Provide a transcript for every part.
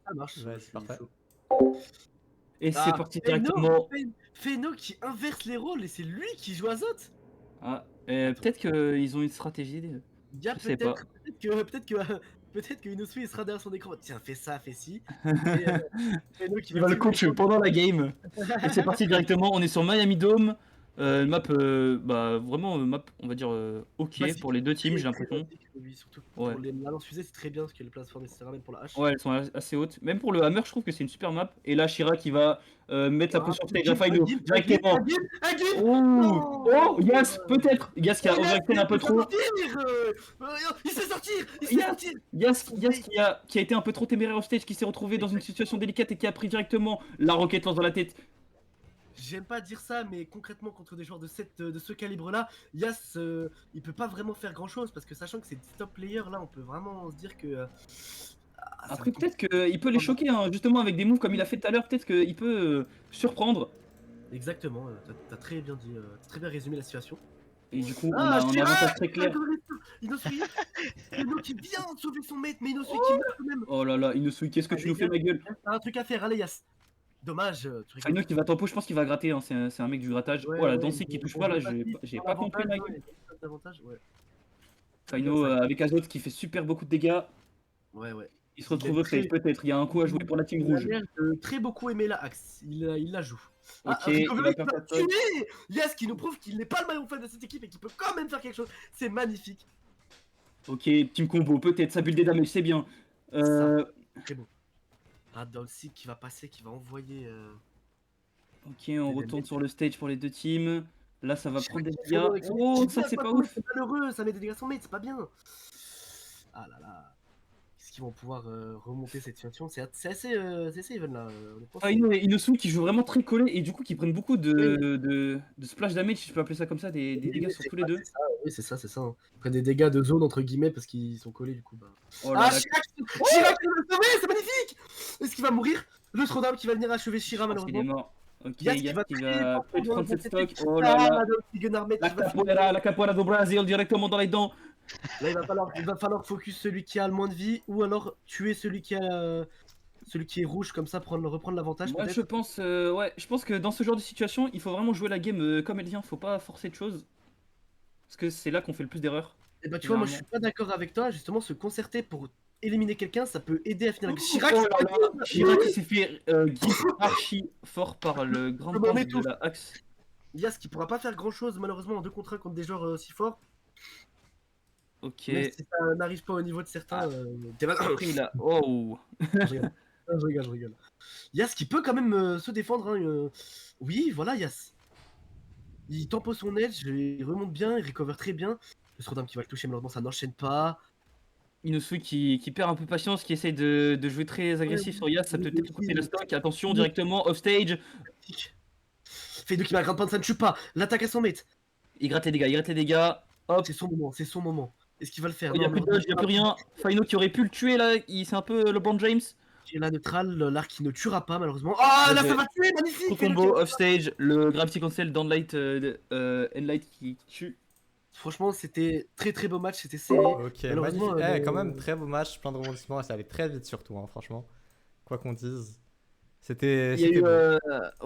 Ça marche, Ouais, je c'est suis parfait. chaud. Et c'est Ah, parti directement. Feno qui inverse les rôles et c'est lui qui joue Azot? Ah, Attends, peut-être qu'ils ont une stratégie, il y a je sais pas. peut-être que Inosuke il sera derrière son écran. Tiens, fais ça, fais ci. Et Feno qui Il va va le suivre les coach commandes. pendant la game. Et c'est parti directement, on est sur Miami Dome. Map, bah vraiment, map, on va dire, ok pour Basique, les deux teams, très j'ai très l'impression. basique, oui, surtout Ouais. pour la lance-fusée, c'est très bien parce que les plateformes, etc. Même pour la hache. Ouais, elles sont assez hautes. Même pour le hammer, je trouve que c'est une super map. Et là, Shira qui va mettre la Ah, pression sur un Stage guide, un Final guide, un guide, un directement. guide, un guide. Oh, oh, Non! Yas, peut-être. Yas qui Oh, a overextend un peu il sait trop. sortir! Il sait sortir! Il sait Yas, sortir! Son Yas bait. qui a été un peu trop téméraire au stage, qui s'est retrouvé dans une situation délicate et qui a pris directement la roquette lance dans la tête. J'aime pas dire ça, mais concrètement, contre des joueurs de ce calibre-là, Yas, il peut pas vraiment faire grand-chose parce que sachant que c'est des top players, là, on peut vraiment se dire que ça va Après, être peut-être compliqué. qu'il peut les choquer, hein, justement, avec des moves comme il a fait tout à l'heure. Peut-être qu'il peut surprendre. Exactement, t'as très bien dit, t'as très bien résumé la situation. Et du coup, on Ah, a un Chirac! avantage très clair. Inosuke! Ino qui vient de sauver son mate, mais Inosuke qui Oh, meurt quand même! oh là là, Inosuke, qu'est-ce que tu Allez, nous fais, Yas, ma gueule? Yas, t'as un truc à faire, allez, Yas! Dommage, tu rigoles Faino pas. qui va tempo, je pense qu'il va gratter, hein, c'est un mec du grattage. Ouais, Oh la ouais, Dancy qui touche on pas veut là, pas vite, j'ai prends pas compris l'avantage, ma non, il y gueule. a pas d'avantage, ouais. C'est comme Faino ça. avec Azot qui fait super beaucoup de dégâts. Ouais, ouais. Il se Il retrouve aime au stage très peut-être, il y a un coup à jouer pour la team il a rouge. l'air de très beaucoup aimer la axe. Il la joue. Ah, Ok, il va Recovery qui perdre va sa stock. tuer! Yes, qui nous prouve qu'il n'est pas le maillon faible de cette équipe et qu'il peut quand même faire quelque chose. C'est magnifique. Ok, team combo, peut-être, ça build des damage, c'est bien. Ça, Euh, très beau. Ah, Dolcy qui va passer, qui va envoyer ok, on des retourne damages. sur le stage pour les deux teams. Là, ça va Chirac prendre des qui est dégâts. solo avec son mate. Oh, J'ai dit, ça ah, c'est c'est pas pas cool, ouf. c'est malheureux, ça met des dégâts à son mate, c'est pas bien. Ah là là. Est-ce qu'ils vont pouvoir remonter cette situation? C'est assez even là. Honnêtement, Faino c'est. et Inosuke qui jouent vraiment très collés et du coup qui prennent beaucoup Oui, de splash damage, si je peux appeler ça comme ça, des oui, dégâts oui, sur tous les deux. c'est ça, oui, c'est ça, c'est ça. Hein. Ils prennent des dégâts de zone entre guillemets parce qu'ils sont collés du coup. Bah. Oh là Ah, là. Chirac qui va le sauver, c'est magnifique! Est-ce qu'il va mourir? Le Throwdown qui va venir achever Je Shira pense qu'il est malheureusement. mort. Ok, Yas qui Yas va qui très va fort peut-être prendre dans cette cette équipe. stock. Oh là Ah, là. Madolski Gunarmet qui va finir. La capoeira do Brasil directement dans les dents. Là, il va falloir focus celui qui a le moins de vie ou alors tuer celui qui est rouge comme ça, reprendre l'avantage Moi je peut-être. pense, ouais, je pense que dans ce genre de situation, il faut vraiment jouer la game comme elle vient. Faut pas forcer de choses. Parce que c'est là qu'on fait le plus d'erreurs. Et bah tu vois, moi je Généralement. suis pas d'accord avec toi. Justement, se concerter pour éliminer quelqu'un, ça peut aider à finir avec Oh Chirac. là là. Shira qui s'est fait guide archi fort par le grand Je m'en punch de étouffe. la axe. Yas qui pourra pas faire grand chose malheureusement en 2 contre 1 contre des joueurs aussi forts. Même Ok. si ça n'arrive pas au niveau de certains. Ah, après il a. Oh. Je rigole. Je rigole. Yas qui peut quand même se défendre. Hein, oui, voilà, Yas. Il tempo son edge, il remonte bien, il recover très bien. Le Strodam qui va le toucher, malheureusement, ça n'enchaîne pas. Inosuke qui perd un peu patience, qui essaye de jouer très Ouais, agressif sur Yas, ça peut peut-être coûter la oui, stock. Attention, oui. directement, offstage. Feido qui va grand prendre, ça ne tue pas. L'attaque à son mate. Il gratte les dégâts, il gratte les dégâts. Hop. C'est son moment, c'est son moment. Est-ce qu'il va le faire? Il n'y Non, a plus de malheureusement, dodge, il n'y a plus rien. Faino qui aurait pu le tuer là, c'est un peu LeBron James. qui est la neutrale, l'arc qui ne tuera pas, malheureusement. Ah, là, ça va tuer, Pro magnifique! Feido qui combo, offstage, le Gravity Cancel, Downlight, Endlight qui tue. Franchement, c'était très très beau match, c'était serré. Ok, magnifique. Malheureusement, Eh, quand même, très beau match, plein de rebondissements et ça allait très vite surtout, hein, franchement. Quoi qu'on dise. Il y a eu, Beau.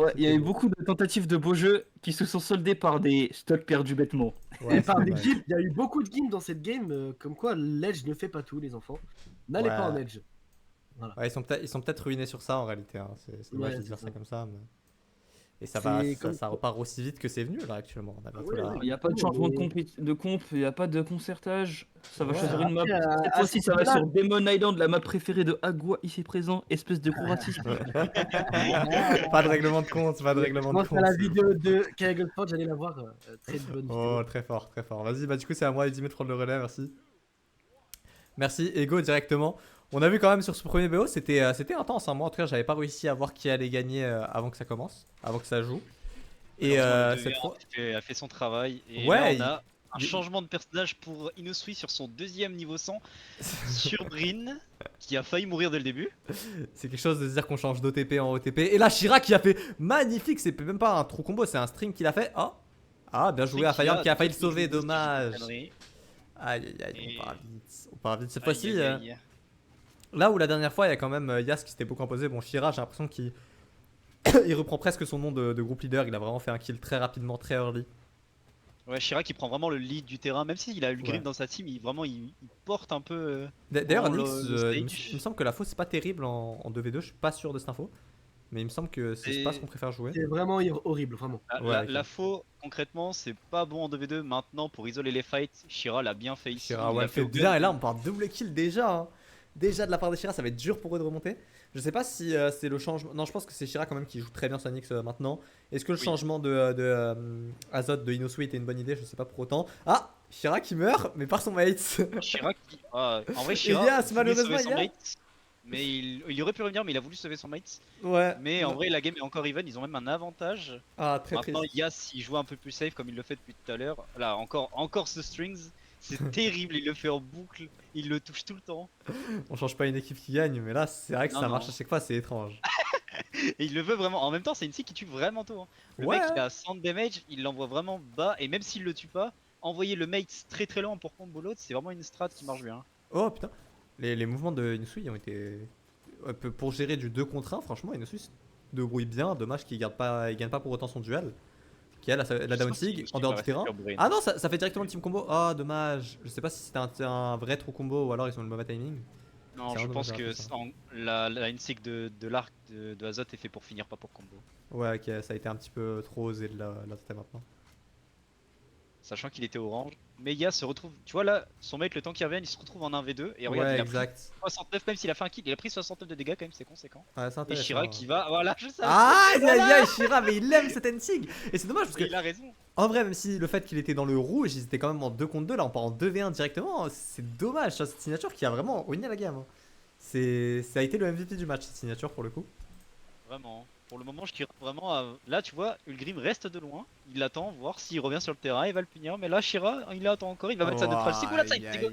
ouais, il y a c'était eu beau. beaucoup de tentatives de beaux jeux qui se sont soldées par des stocks perdus bêtement. Et Ouais, c'est par des dommage. gimmicks, il y a eu beaucoup de gimmicks dans cette game, comme quoi l'edge ne fait pas tout, les enfants. N'allez pas en Ouais. edge. Voilà. Ouais, ils sont peut-être ruinés sur ça en réalité. Hein. C'est dommage Ouais, de c'est dire ça ça. comme ça. Mais... Et C'est comme. ça repart aussi vite que c'est venu là actuellement. On a bientôt Ouais, la. Il n'y a pas de exactement, changement mais. de comp, il n'y a pas de concertage. Ça va Ouais, choisir une map. Après, Cette à ce fois-ci, ça va niveau-là. sur Demon Island, la map préférée de Agua ici présent, espèce de gros raciste. pas de règlement de compte, pas de Je règlement de pense à la compte. vidéo de Kaggleford, j'allais la voir. Très bonne Oh, vidéo. très fort, très fort. Vas-y, bah du coup, c'est à moi, Eddy, de prendre le relais, merci. Merci, Ego, directement. On a vu quand même sur ce premier BO, c'était intense. Hein. Moi, en tout cas, j'avais pas réussi à voir qui allait gagner avant que ça commence, avant que ça joue. Et Malheureusement, le cette 2v1 fois. a fait son travail. Et Ouais, là, on a un changement de personnage pour Inosui sur son deuxième niveau 100 sur Brin, qui a failli mourir dès le début. c'est quelque chose de se dire qu'on change d'OTP en OTP. Et là, Shira qui a fait magnifique, c'est même pas un trou combo, c'est un stream qu'il a fait. Oh, ah, bien joué à Fayard qui a failli le sauver, dommage. Aïe aïe aïe, Et- on part vite. On part vite cette Aïe, fois-ci. aïe, aïe. Là où la dernière fois, il y a quand même Yas qui s'était beaucoup imposé. Bon, Shira, j'ai l'impression qu'il il reprend presque son nom de groupe leader. Il a vraiment fait un kill très rapidement, très early. Ouais, Chirac qui prend vraiment le lead du terrain, même s'il a eu le Ouais. Grim dans sa team, il porte un peu D'ailleurs, vraiment Nix, le il stage. me semble que la fausse c'est pas terrible en 2v2. Je suis pas sûr de cette info. Mais il me semble que c'est pas ce Et qu'on préfère jouer. C'est vraiment horrible, vraiment. Ouais, ok. la faux, concrètement, c'est pas bon en 2v2. Maintenant, pour isoler les fights, Shira l'a bien fait ici. Shira, Il ouais, a fait au bien. mieux. Et là, on parle double kill déjà. Hein. Déjà de la part de Shira, ça va être dur pour eux de remonter. Je sais pas si c'est le changement. Non, je pense que c'est Shira quand même qui joue très bien son Nyx maintenant. Est-ce que le Oui. changement de Azot de Inosui était une bonne idée? Je sais pas pour autant. Ah, Shira qui meurt, mais par son mate. Chirac qui. En vrai, Elias, Shira voulait malheureusement, sauver son Elias. mate. Mais il aurait pu revenir, mais il a voulu sauver son mate. Ouais. Mais en vrai, la game est encore even. Ils ont même un avantage. Ah, très Maintenant, triste. Yas, il joue un peu plus safe comme il le fait depuis tout à l'heure. Là, encore ce strings. C'est terrible. Il le fait en boucle. Il le touche tout le temps. On change pas une équipe qui gagne, mais là, c'est vrai que Non, ça non. marche à chaque fois, c'est étrange. Et il le veut vraiment. En même temps, c'est une scie qui tue vraiment tôt. Hein. Le Ouais. mec, il a 100 de damage. Il l'envoie vraiment bas. Et même s'il le tue pas, envoyer le mate très très loin pour combo l'autre, c'est vraiment une strat qui marche bien. Oh putain. Les mouvements de Inosui ont été. Pour gérer du 2 contre 1, franchement, Inosui se débrouille bien. Dommage qu'il gagne pas pour autant son duel. Qui a la down sig en dehors du terrain. Ah non, ça fait directement le team combo. Ah, dommage. Je sais pas si c'était un vrai trou combo ou alors ils ont le mauvais timing. Non, C'est je vraiment pense dommage que d'avoir fait la insig de l'arc de Azot est fait pour finir, pas pour combo. Ouais, ok, ça a été un petit peu trop osé de la tenter maintenant. Sachant qu'il était orange. Mais Yas se retrouve, tu vois là, son mate, le temps qu'il revienne, il se retrouve en 1v2. Et regarde, Ouais, il a pris exact. 69, même s'il a fait un kill, il a pris 69 de dégâts quand même, c'est conséquent. Ouais, c'est Et intéressant. Shira qui va, voilà, je savais. Aïe aïe aïe, Shira, mais il aime cette Ensig. Et c'est dommage parce que, Et il a raison. en vrai, même si le fait qu'il était dans le rouge, ils étaient quand même en 2 contre 2, là on part en 2v1 directement, c'est dommage, ça, cette signature qui a vraiment winné la game. Hein. Ça a été le MVP du match, cette signature pour le coup. Vraiment. Pour le moment, je tire vraiment à... Là, tu vois, Ulgrim reste de loin. Il attend, voir s'il revient sur le terrain, il va le punir. Mais là, Shira, il attend encore, il va mettre sa neutrale. C'est cool la side, c'est go.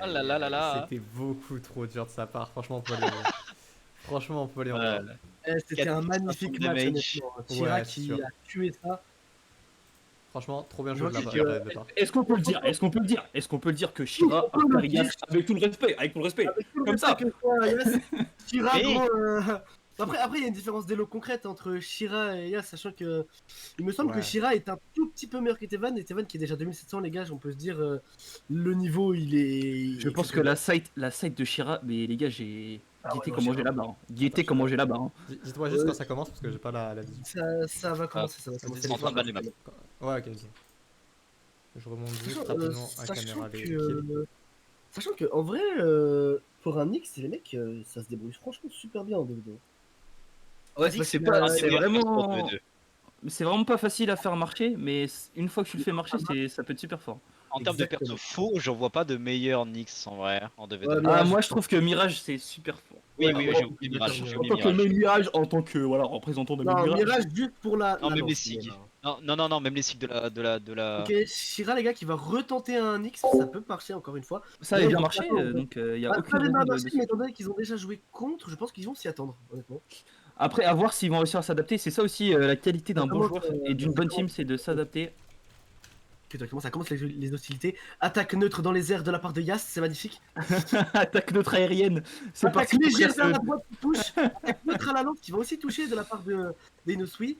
Ah là là là là. C'était beaucoup trop dur de sa part, franchement, on peut aller. Franchement, on peut aller en voir. C'était un 4500 magnifique match, damage. honnêtement. Shira Ouais, c'est qui sûr. a tué ça. Franchement, trop bien Je joué de vois la que- part de part. Est-ce qu'on peut le dire? Est-ce qu'on peut le dire? Est-ce qu'on peut le dire que Shira a carry Yas avec tout le respect? Avec tout le respect. Avec tout le Comme ça. respect que toi, Yas, Shira, Et- gros, Après, il y a une différence d'élo concrète entre Shira et Yas, sachant que il me semble Ouais. que Shira est un tout petit peu meilleur que Tevan, et Tevan qui est déjà 2700, les gars, on peut se dire, le niveau, il est... Je pense que la site de Shira, mais les gars, j'ai guetté non, comment Shira. j'ai la barre. Hein. Guetté comment j'ai la barre. Hein. Dites-moi juste quand ça commence parce que j'ai pas la vision. Ça va commencer, ça va c'est commencer. en train de battre les maps. Ouais, ok, ok. Je remonte juste Sachant, rapidement à caméra les kills. Sachant que, en vrai, pour un Nyx, les mecs, ça se débrouille franchement super bien en 2v2. Ouais, Vas-y, c'est c'est pas, la- c'est meilleur vraiment, perso de 2v2. c'est vraiment pas facile à faire marcher, mais une fois que tu le fais marcher, ça peut être super fort. En termes de Exactement. perso faux, j'en vois pas de meilleur Nyx en vrai, en 2v2. Ouais, Ah, Mirage. moi je trouve que Mirage c'est super fort. Oui, Ouais, oui, ouais, j'ai oublié Mirage, d'accord, j'ai En oublié tant que Mirage. main Mirage, en tant que voilà, représentant de main Non, Mirage. Mirage juste pour la. Non, la même lance, les SIG. mais, Non, même les SIG de la... Ok, Shira, les gars, qui va retenter un Nyx, ça peut marcher encore une fois. Ça Ouais, a bien ils marché, vont s'y attendre. donc il y a Pas aucune bien raison marché, de... mais étant donné qu'ils ont déjà joué contre, je pense qu'ils vont s'y attendre, honnêtement. Après, à voir s'ils vont réussir à s'adapter. C'est ça aussi la qualité d'un bon Notamment, joueur et d'une bonne team, c'est de s'adapter. Ok, directement, ça commence les hostilités. Attaque neutre dans les airs de la part de Yas, c'est magnifique. Attaque notre aérienne. C'est Attaque parti. pour légère faire vers ce- la droite qui touche. Attaque neutre à la lance qui va aussi toucher de la part d'Inosui.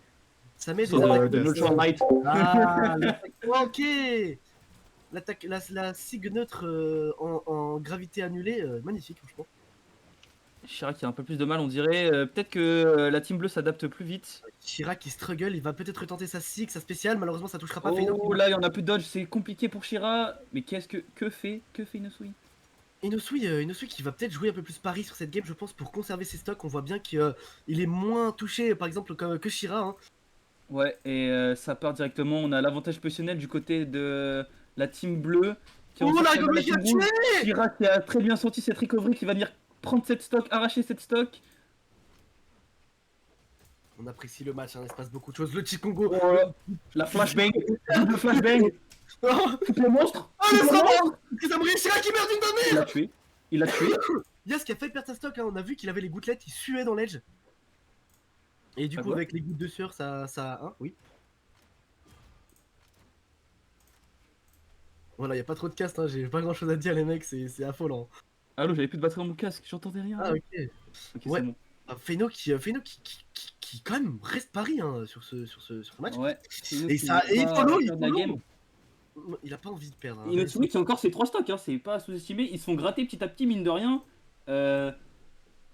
Ça met des de Neutral Knight. Ah, l'attaque manquée. L'attaque, la sig neutre en gravité annulée, magnifique, franchement. Chirac qui a un peu plus de mal, on dirait. Peut-être que la team bleue s'adapte plus vite. Chirac qui struggle, il va peut-être tenter sa sig, sa spéciale, malheureusement ça touchera pas. Feino Oh là, il y en a plus de dodge, c'est compliqué pour Shira. Mais que fait Inosui? Inosui qui va peut-être jouer un peu plus pari sur cette game, je pense, pour conserver ses stocks. On voit bien qu'il est moins touché, par exemple, que Shira. Hein. Ouais, et ça part directement. On a l'avantage positionnel du côté de la team bleue. Qui Oh en la sorte gomme la qui a team rouge. tué. Shira qui a très bien senti cette recovery, qui va venir prendre cette stock, arracher cette stock. On apprécie le match, hein, il se passe beaucoup de choses. Le Chikongo. La flashbang, double flashbang. Oh, Coupe le monstre. oh le frappant. Ça brille, Shira qui meurt d'une bonne Il l'a tué. Il l'a tué. Yas qui a fait perdre sa stock, hein. On a vu qu'il avait les gouttelettes, il suait dans l'edge. Et du Ah coup, ouais avec les gouttes de sueur, ça. Hein, oui. Voilà, y a pas trop de cast, hein. J'ai pas grand chose à dire, les mecs, c'est affolant. Allô, j'avais plus de batterie dans mon casque, j'entendais rien. Ah, ok. Ok, Ouais. c'est bon. Feino qui quand même reste pari hein, sur ce match. Ouais. Et ça, et il follow, de la game. il a pas envie de perdre. Hein. Inosuke qui a encore ses 3 stocks, hein, c'est pas à sous-estimer. Ils se font gratter petit à petit, mine de rien.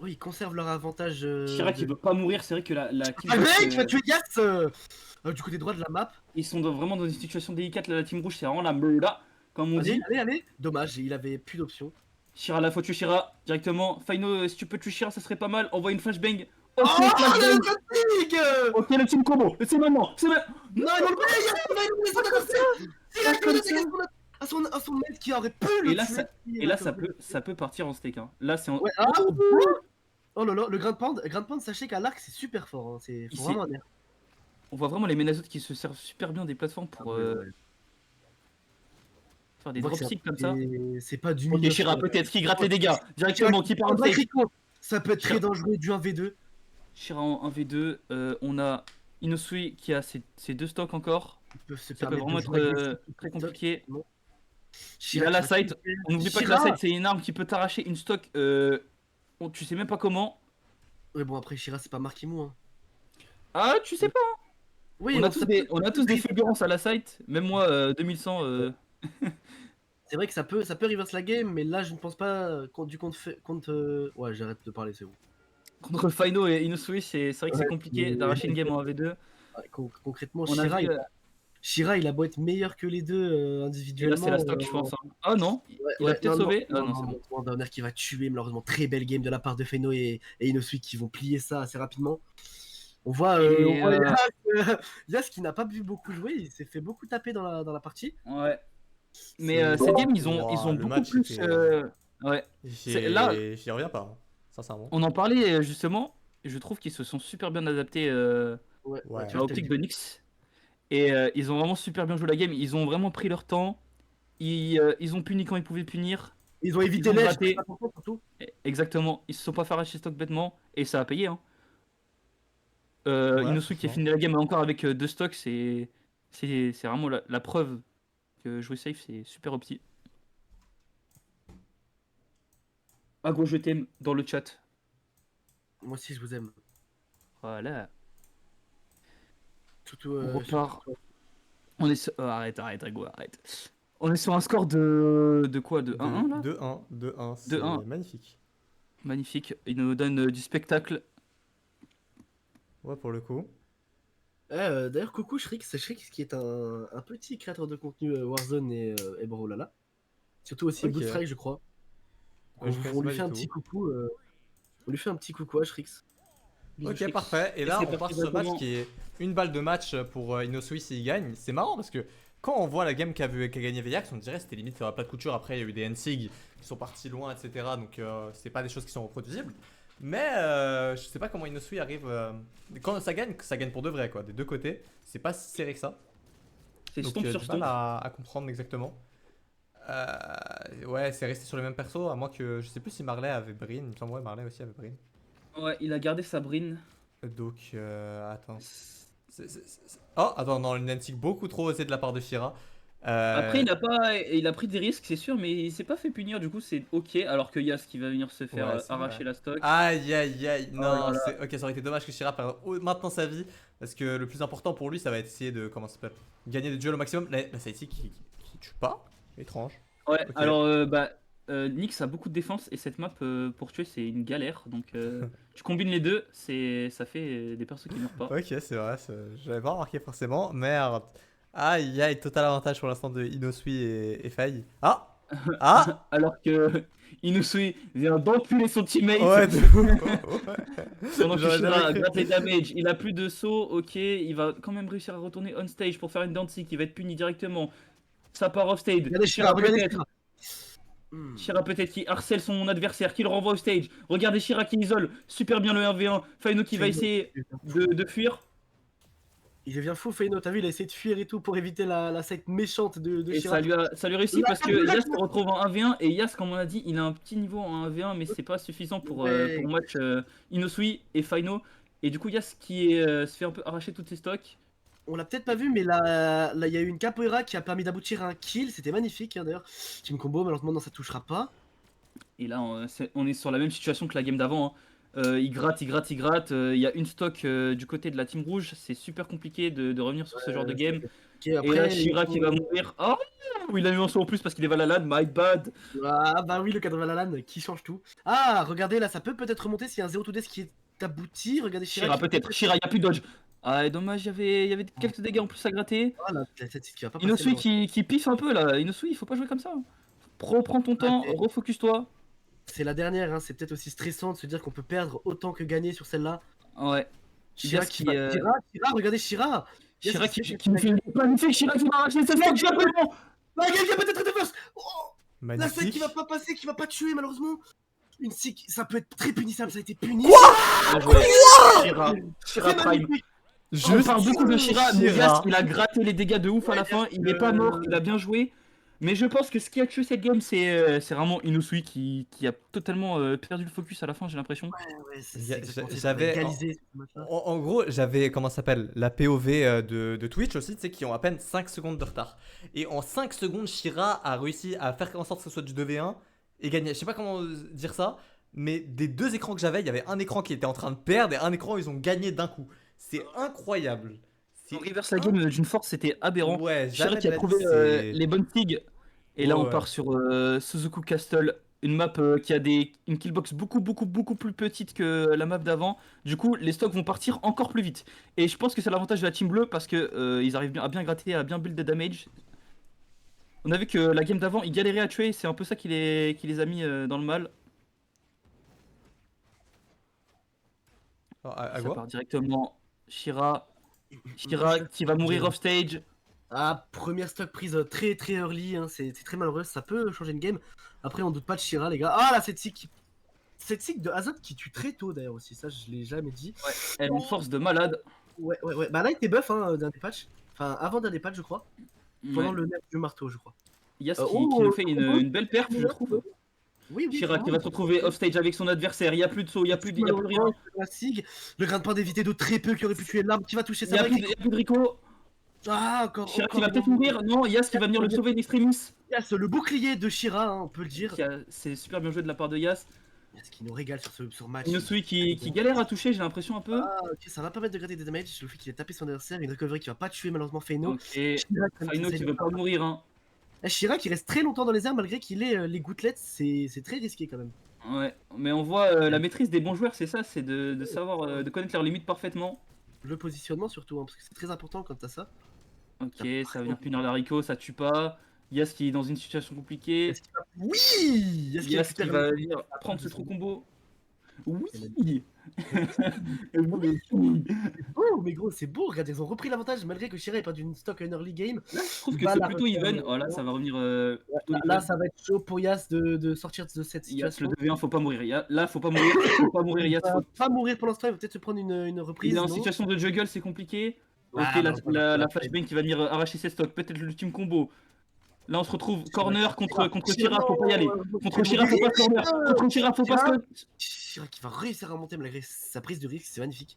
Oui, ils conservent leur avantage. Chirac qui veut pas mourir, c'est vrai que la team Ah, le rouge, mec, tu vas tuer Yas du côté droit de la map. ils sont vraiment dans une situation délicate. Là, la team rouge, c'est vraiment la merde, comme on dit. Allez. Dommage, il avait plus d'options. Shira, la faut tuer Shira directement. Faino, si tu peux tuer Shira, ça serait pas mal. Envoie une flashbang. Oh, Ok, flashbang. le fatigue. Ok, le team combo. C'est maintenant. C'est maintenant. Non, il va comme ça. Il a Comme tué à son mec qui aurait pu le Et là, tuer. Et là, ça peut partir en steak. Hein. Là, c'est en... Ouais, oh là là, le Grand Pound, sachez qu'à l'arc c'est super fort. Hein. C'est Ici. vraiment un air. On voit vraiment les Menazotes qui se servent super bien des plateformes pour faire des dropsticks comme ça. C'est pas du Ok, Shira, peut-être qui gratte les dégâts. Directement, qui part en steak. Ça peut être très dangereux du 1v2. Shira en 1v2. On a Inosui qui a ses 2 stocks encore. Ils peuvent se Ça peut permettre vraiment de jouer être agressif. très compliqué. Il Shira a la qui va sight. tuer. On n'oublie pas que la sight, c'est une arme qui peut t'arracher une stock. Tu sais même pas comment. Ouais, bon, après Shira, c'est pas Markimou. Hein. Ah, tu sais pas. Oui, On a tous des fulgurances à la sight. Même moi, 2100. C'est vrai que ça peut reverse la game, mais là, je ne pense pas contre. Ouais, j'arrête de parler, c'est bon. Contre Faino et Inosui, c'est vrai que c'est Ouais, compliqué mais- d'arracher une game en 1v2. Ouais, concrètement, On a Shira, vu, Shira, il a beau être meilleur que les deux et là, individuellement. c'est la stock, je pense. Hein. Ah non, il a peut-être sauvé. Ah non, c'est bon. Downer qui va tuer, malheureusement. Très belle game de la part de Feino et Inosui qui vont plier ça assez rapidement. On voit, Yas qui n'a pas pu beaucoup jouer, il s'est fait beaucoup taper dans la partie. Ouais. Mais cette game, ils ont le beaucoup match plus. était, Ouais. Là, j'y reviens pas, hein, sincèrement. On en parlait justement. Et je trouve qu'ils se sont super bien adaptés Ouais, Ouais. tu à vois, Optic de Nyx. Et ils ont vraiment super bien joué la game. Ils ont vraiment pris leur temps. Ils ont puni quand ils pouvaient punir. ils ont évité ils ont l'edge, raté. c'est important, surtout. Exactement. Ils se sont pas fait arracher stock bêtement. Et ça a payé. Hein. Ouais, Inosuke qui a fini la game encore avec 2 stocks. C'est vraiment la preuve que jouer safe, c'est super opti. Ah gros, je t'aime dans le chat. Moi aussi, je vous aime. Voilà. Surtout. On repart. On est sur... arrête, Go, arrête. On est sur un score de quoi? De 1-1 là? 2-1, 2-1, c'est 2-1. magnifique. Magnifique. Il nous donne du spectacle. Ouais, pour le coup. D'ailleurs, coucou Shrix, c'est Shrix qui est un petit créateur de contenu Warzone et Brawlhalla. Surtout aussi Ok. Bootstrike, je crois. Ouais, je on connaissais lui pas fait du un tout. petit coucou. On lui fait un petit coucou à Shrix. Bisous, Ok, Shrix. parfait. Et Et là, c'est on part parti sur ce match directement. qui est une balle de match pour Inosui s'il gagne. C'est marrant parce que quand on voit la game qu'a gagné Veyax, on dirait que c'était limite sur la plat de couture. Après, il y a eu des NSIG qui sont partis loin, etc. Donc, c'est pas des choses qui sont reproduisibles. Mais je sais pas comment Inosui arrive. Quand ça gagne pour de vrai, quoi. Des deux côtés. C'est pas si serré que ça. C'est Donc, stomp sur du stomp. mal à comprendre exactement. Ouais, c'est resté sur les mêmes persos. À moins que je sais plus si Marley avait Brin. Il me semble, ouais, Marley aussi avait Brin. Ouais, il a gardé Sabrine. Donc, attends. Oh, attends, non, une NSIG beaucoup trop osée de la part de Shira. Après, il a pris des risques, c'est sûr, mais il s'est pas fait punir, du coup, c'est ok. Alors que Yas qui va venir se faire Ouais, c'est arracher vrai. la stock. Aïe aïe aïe, non, là là. ok, ça aurait été dommage que Shira perde maintenant sa vie. Parce que le plus important pour lui, ça va être essayer de, comment ça s'appelle, gagner des duels au maximum. La Saïti qui tue pas, étrange. Ouais, Ok. alors Nyx a beaucoup de défense et cette map pour tuer c'est une galère. Donc tu combines les deux, ça fait des persos qui meurent pas. Ok, c'est vrai, j'avais pas remarqué forcément. Merde. Aïe aïe, total avantage pour l'instant de Inosui et Faye. Ah ah Alors que Inosui vient d'empuler son teammate. Ouais, de Pendant que J'aurais Shira jamais cru. gratte les damage, il a plus de saut, ok, il va quand même réussir à retourner on stage pour faire une Dancy qui va être puni directement. Ça part off stage. Regardez Shira, regardez Shira. Shira peut-être qui harcèle son adversaire, qui le renvoie au stage. Regardez Shira qui isole super bien le 1v1. Faino qui va Feino. essayer de fuir. Il devient fou, Feino. T'as vu, il a essayé de fuir et tout pour éviter la sect méchante de Et Shira. ça lui réussit parce que Yas se retrouve en 1v1 et Yas, comme on a dit, il a un petit niveau en 1v1 mais c'est pas suffisant pour match Inosui et Faino. Et du coup Yas qui se fait un peu arracher toutes ses stocks. On l'a peut-être pas vu, mais là, il y a eu une capoeira qui a permis d'aboutir à un kill. C'était magnifique, hein, d'ailleurs. Team combo, malheureusement, non, ça touchera pas. Et là, on est sur la même situation que la game d'avant. Hein. Il gratte. Il y a une stock du côté de la team rouge. C'est super compliqué de revenir sur ce genre de game. Ok, Et après, là, Shira qui va mourir. Oh, il a eu un saut en plus parce qu'il est Valalan. My bad. Ah bah oui, le cadre Valalan qui change tout. Ah, regardez là, ça peut peut-être remonter s'il y a un 0 to death qui est abouti. Regardez Shira qui- peut-être. Shira, il n'y a plus de dodge. Ah, et dommage, il y avait quelques dégâts en plus à gratter. Ah, la tête qui va pas passer. Inosui malheureusement. qui piffe un peu là. Inosui, il faut pas jouer comme ça. Prends ton temps, et- refocus-toi. C'est la dernière, hein. C'est peut-être aussi stressant de se dire qu'on peut perdre autant que gagner sur celle-là. Ouais. Shira Yes qui qui, va. Shira, regardez Shira. Yes, Shira qui- qui nous fait une magnifique. Shira qui va arracher ses stocks simplement. La gueule qui a peut-être été first. Oh, la sec Magnifique. qui va pas passer, qui va pas tuer malheureusement. Une sick, ça peut être très punissable, ça a été puni. Bien joué. Shira C'est Prime. magnifique. On Juste parle beaucoup de Shira, mais Shira. Yas, il a gratté les dégâts de ouf à la Ouais, fin. Il est pas mort, il a bien joué. Mais je pense que ce qui a tué cette game, c'est vraiment Inosui qui a totalement perdu le focus à la fin, j'ai l'impression. Ouais, c'est Y a- exactement ça, j'avais- ça a égalisé, ce match-là. En gros, j'avais, comment ça s'appelle, la POV de Twitch aussi, tu sais, qui ont à peine 5 secondes de retard. Et en 5 secondes, Shira a réussi à faire en sorte que ce soit du 2v1 et gagner. Je sais pas comment dire ça, mais des deux écrans que j'avais, il y avait un écran qui était en train de perdre et un écran où ils ont gagné d'un coup. C'est incroyable. On reverse la game d'une force, c'était aberrant. Ouais, Shira jamais qui a de la trouvé vie, c'est- les bonnes figues. Et là, Ouais, on ouais. part sur Suzuku Castle, une map qui a une killbox beaucoup plus petite que la map d'avant. Du coup, les stocks vont partir encore plus vite. Et je pense que c'est l'avantage de la team bleue parce que ils arrivent à bien gratter, à bien build des damage. On a vu que la game d'avant, ils galéraient à tuer. C'est un peu ça qui les a mis dans le mal. À Ça quoi part directement. Shira qui va mourir off stage. Ah, première stock prise très très early, hein, c'est très malheureux, ça peut changer une game. Après, on doute pas de Shira, les gars. Ah là, cette sick de Hazard qui tue très tôt d'ailleurs aussi, ça je l'ai jamais dit. Elle a une force de malade. Ouais. Bah là, il était buff, hein, dernier patch. Enfin, avant dernier patch, je crois. Pendant Ouais. le nerf du marteau, je crois. Yas Oh, qui nous fait une belle perf, je trouve. Oui, Shira qui va se retrouver off stage avec son adversaire. Il n'y a plus de saut, il n'y a plus de rien. La Sig, le grain de pain d'éviter de très peu qui aurait pu tuer l'arbre qui va toucher Il n'y sa a plus de Rico. Ah, encore. Shira qui encore va peut-être mourir. Non, Yas qui va venir le sauver d'Extremis. Yas, le bouclier de Shira, hein, on peut le dire. C'est super bien joué de la part de Yas. Yas qui nous régale sur match. Inosui qui galère à toucher, j'ai l'impression un peu. Ah, ok, ça va permettre de gratter des damage. Le fait qu'il ait tapé son adversaire, une recovery qui va pas tuer malheureusement Feino. Ok, Faino qui veut pas mourir. Hein. Shira qui reste très longtemps dans les airs malgré qu'il ait les gouttelettes, c'est très risqué quand même. Ouais, mais on voit la maîtrise des bons joueurs, c'est ça, c'est de savoir, de connaître leurs limites parfaitement. Le positionnement surtout, hein, parce que c'est très important quand t'as ça. Ok, ça va venir punir la Rico, ça tue pas. Yas qui est dans une situation compliquée. Oui, Yas qui va venir prendre ce trou combo. Oui. Oh, mais gros, c'est beau, regarde, ils ont repris l'avantage malgré que Shira ait perdu une stock à une early game. Je trouve que Bah, c'est la plutôt refaire, even. Oh là, ça va revenir. Plutôt Là, even. ça va être chaud pour Yas de sortir de cette Yas, situation. le 2v1, faut pas mourir. Là, faut pas mourir. Faut pas mourir. Yas, Il va pas mourir pour l'instant, il va peut-être se prendre une reprise. il est en non situation de juggle, c'est compliqué. Ok, Ah, la, non, la, la non, flashbang qui va venir arracher ses stocks. Peut-être l'ultime combo. Là, on se retrouve corner contre Shira, Shira, faut pas y aller. Contre Shira, faut pas corner. Contre Shira, faut pas stun. Shira qui va réussir à remonter malgré sa prise de risque, c'est magnifique.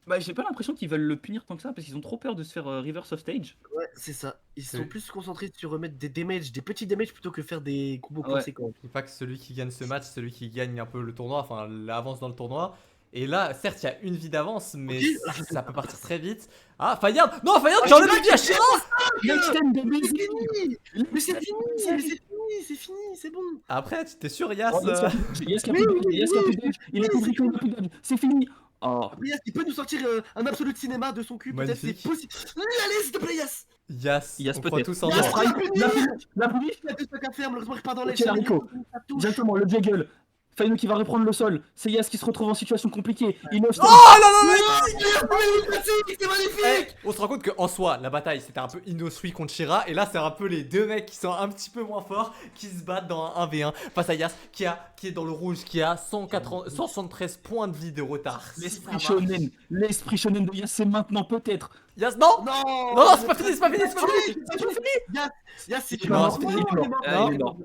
Bah, j'ai pas l'impression qu'ils veulent le punir tant que ça parce qu'ils ont trop peur de se faire reverse off stage. Ouais, c'est ça. Ils sont Oui. plus concentrés sur remettre des damage, des petits damage plutôt que faire des combos Ouais. conséquents. N'oublie pas que celui qui gagne ce match, c'est celui qui gagne un peu le tournoi, enfin l'avance dans le tournoi. Et là, certes, il y a une vie d'avance, mais Ok. ça peut partir très vite. Ah, Fayard! Non, Fayard, tu enlèves une vie à Shira! L'extend de C'est baiser. fini. Mais c'est fini, c'est bon. Après, t'es sûr, Yas? Oh, Yas qui a plus de dodge, Yas qui a plus de dodge. Il a plus de Rico, il a plus de dodge. C'est fini. Oh. Après, Yas, il peut nous sortir un absolu de cinéma de son cul, peut-être c'est Magnifique. possible. Allez, s'il te plaît, Yas. Yas, Yas on croit peut-être. tous en Yas toi. Prime. La punish. Il y a deux stocks à faire, malheureusement, il repart dans Ok, l'échelle. Rico. Directement, le juggle. Faino qui va reprendre le sol. C'est Yas qui se retrouve en situation compliquée. Il offre. Oh là là! C'est magnifique. On se rend compte qu'en soi, la bataille c'était un peu Inosui contre Shira, et là c'est un peu les deux mecs qui sont un petit peu moins forts qui se battent dans un 1v1 face à Yas qui est dans le rouge, qui a 173 points de vie de retard. L'esprit shonen. L'esprit shonen de Yas, c'est maintenant peut-être. Yas, non! Non, Non, c'est pas fini, c'est pas fini, c'est pas fini! Yas, c'est Non, fini. c'est fini. Il est mort.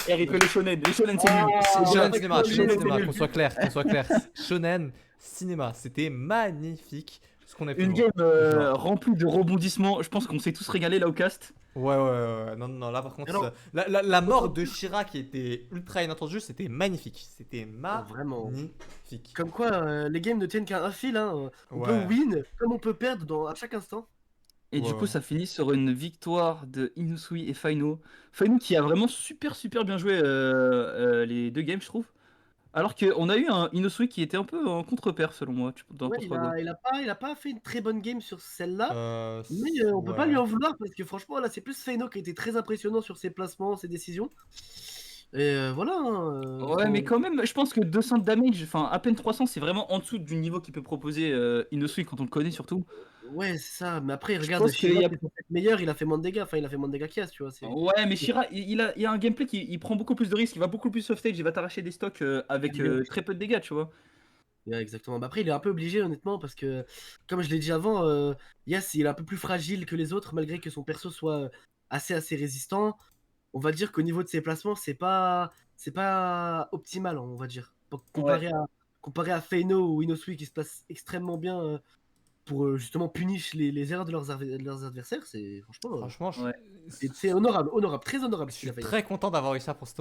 RIP le shonen. Le shonen, c'est nul. Shonen cinéma, Shonen, c'est qu'on nul. soit clair, Shonen cinéma, c'était magnifique Ce qu'on est Une toujours. game remplie de rebondissements. Je pense qu'on s'est tous régalés là au cast. Ouais. Non, non, là par contre, Alors- la mort de Shira qui était ultra inattendue, c'était magnifique. C'était vraiment. magnifique. Comme quoi, les games ne tiennent qu'à un fil, hein. On peut Ouais. win comme on peut perdre à chaque instant. Et du Ouais. coup, ça finit sur une victoire de Inusui et Faino. Faino qui a vraiment super bien joué les deux games, je trouve. Alors qu'on a eu un Inusui qui était un peu en contre-pair, selon moi. Tu t'en Ouais, penses quoi, Go? il a pas fait une très bonne game sur celle-là. Mais on peut Ouais. pas lui en vouloir parce que franchement, là, c'est plus Feino qui a été très impressionnant sur ses placements, ses décisions. Et voilà. Hein, Ouais, mais quand même, je pense que 200 de damage, enfin à peine 300, c'est vraiment en dessous du niveau qu'il peut proposer Inusui quand on le connaît surtout. Ouais, c'est ça. Mais après, Je regarde, pense qu'il Shira, y a- c'est censé être meilleur, il a fait moins de dégâts. Enfin, il a fait moins de dégâts qu'Yas, tu vois. Ouais, mais Shira, il a un gameplay qui il prend beaucoup plus de risques, il va beaucoup plus off-stage, il va t'arracher des stocks avec très peu de dégâts, tu vois. Ouais, exactement. Mais après, il est un peu obligé, honnêtement, parce que, comme je l'ai dit avant, Yas, il est un peu plus fragile que les autres, malgré que son perso soit assez résistant. On va dire qu'au niveau de ses placements, c'est pas optimal, on va dire. Comparé à Feino ou Inosui qui se place extrêmement bien pour justement punish les erreurs de de leurs adversaires, c'est franchement, Franchement, Ouais. c'est honorable, très honorable je ce qu'il suis a fait. très content d'avoir eu ça pour ce tournoi.